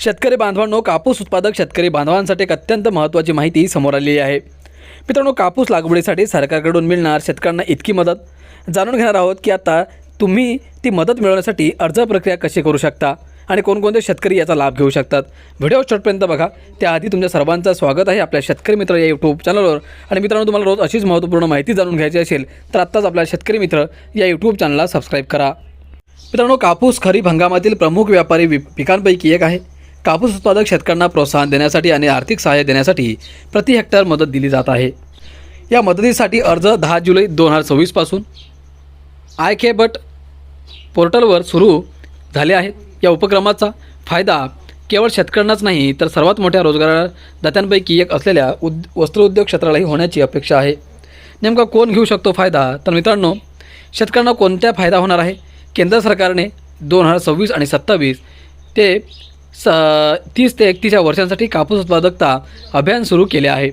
शेतकरी बांधवांनो, कापूस उत्पादक शेतकरी बांधवांसाठी एक अत्यंत महत्त्वाची माहिती समोर आलेली आहे। मित्रांनो, कापूस लागवडीसाठी सरकारकडून मिळणार शेतकऱ्यांना इतकी मदत जाणून घेणार आहोत की आता तुम्ही ती मदत मिळवण्यासाठी अर्ज प्रक्रिया कशी करू शकता आणि कोणकोणते शेतकरी याचा लाभ घेऊ शकतात। व्हिडिओ शेवटपर्यंत बघा। त्याआधी तुमच्या सर्वांचं स्वागत आहे आपल्या शेतकरी मित्र या यूट्यूब चॅनलवर। आणि मित्रांनो, तुम्हाला रोज अशीच महत्त्वपूर्ण माहिती जाणून घ्यायची असेल तर आत्ताच आपल्या शेतकरी मित्र या यूट्यूब चॅनलला सबस्क्राईब करा। मित्रांनो, कापूस खरीप हंगामातील प्रमुख व्यापारी पिकांपैकी एक आहे। कापूस उत्पादक शेतकऱ्यांना प्रोत्साहन देण्यासाठी आणि आर्थिक सहाय्य देण्यासाठी प्रति हेक्टर मदत दिली जात आहे। या मदतीसाठी अर्ज 10 जुलै 2024 पासून IKBT पोर्टलवर सुरू झाले आहेत। या उपक्रमाचा फायदा केवळ शेतकऱ्यांनाच नाही तर सर्वात मोठ्या रोजगारदात्यांपैकी एक असलेल्या वस्त्रोद्योग क्षेत्रालाही होण्याची अपेक्षा आहे। नेमका कोण घेऊ शकतो फायदा? तर मित्रांनो, शेतकऱ्यांना कोणत्या फायदा होणार आहे? केंद्र सरकारने 2026 आणि 27 ते 30 ते 31 या वर्षांसाठी कापूस उत्पादकता अभियान सुरू केले आहे।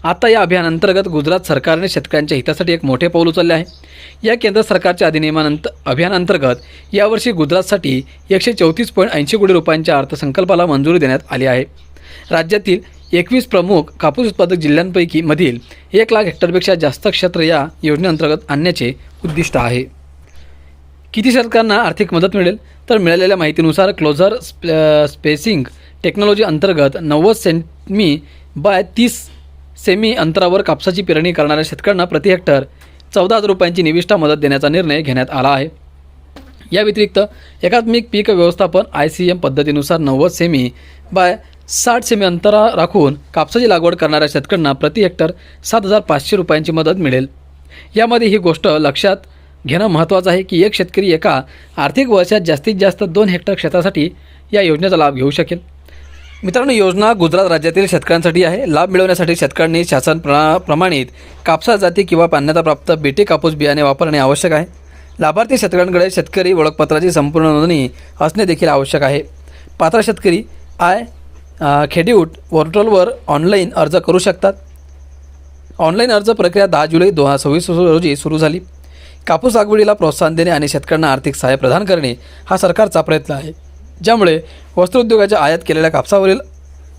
आता या अभियानांतर्गत गुजरात सरकारने शेतकऱ्यांच्या हितासाठी एक मोठे पाऊल उचलले आहे। या केंद्र सरकारच्या अभियानांतर्गत यावर्षी गुजरातसाठी 134.80 कोटी रुपयांच्या अर्थसंकल्पाला मंजुरी देण्यात आली आहे। राज्यातील 21 प्रमुख कापूस उत्पादक जिल्ह्यांपैकी मधील 1 लाख हेक्टरपेक्षा जास्त क्षेत्र या योजनेअंतर्गत आणण्याचे उद्दिष्ट आहे। किती शेतकऱ्यांना आर्थिक मदत मिळेल? तर मिळालेल्या माहितीनुसार क्लोजर स्पेसिंग टेक्नॉलॉजी अंतर्गत 90 सेमी बाय 30 सेमी अंतरावर कापसाची पेरणी करणाऱ्या शेतकऱ्यांना प्रति हेक्टर 14,000 रुपयांची निविष्ठा मदत देण्याचा निर्णय घेण्यात आला आहे। या व्यतिरिक्त एकात्मिक पीक व्यवस्थापन ICM पद्धतीनुसार 90 सेमी बाय 60 सेमी अंतरा राखून कापसाची लागवड करणाऱ्या शेतकऱ्यांना प्रति हेक्टर 7,500 रुपयांची मदत मिळेल। यामध्ये ही गोष्ट लक्षात घेणं महत्त्वाचं आहे की एक शेतकरी एका आर्थिक वर्षात जास्तीत जास्त 2 हेक्टर क्षेत्रासाठी या योजनेचा लाभ घेऊ शकेल। मित्रांनो, योजना गुजरात राज्यातील शेतकऱ्यांसाठी आहे। लाभ मिळवण्यासाठी शेतकऱ्यांनी शासन प्रमाणित कापसा जाती किंवा मान्यताप्राप्त बीटी कापूस बियाणे वापरणे आवश्यक आहे। लाभार्थी शेतकऱ्यांकडे शेतकरी ओळखपत्राची संपूर्ण नोंदणी असणे देखील आवश्यक आहे। पात्र शेतकरी IKBT पोर्टलवर ऑनलाईन अर्ज करू शकतात। ऑनलाईन अर्ज प्रक्रिया 10 जुलै 2026 रोजी सुरू झाली। कापूस लागवडीला प्रोत्साहन देणे आणि शेतकऱ्यांना आर्थिक सहाय्य प्रदान करणे हा सरकारचा प्रयत्न आहे, ज्यामुळे वस्त्रोद्योगाच्या आयात केलेल्या कापसावरील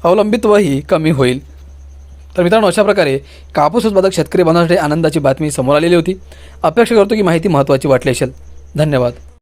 अवलंबित्वही कमी होईल। तर मित्रांनो, अशा प्रकारे कापूस उत्पादक शेतकरी बांधवांसाठी आनंदाची बातमी समोर आलेली होती। अपेक्षा करतो की माहिती महत्त्वाची वाटली असेल। धन्यवाद।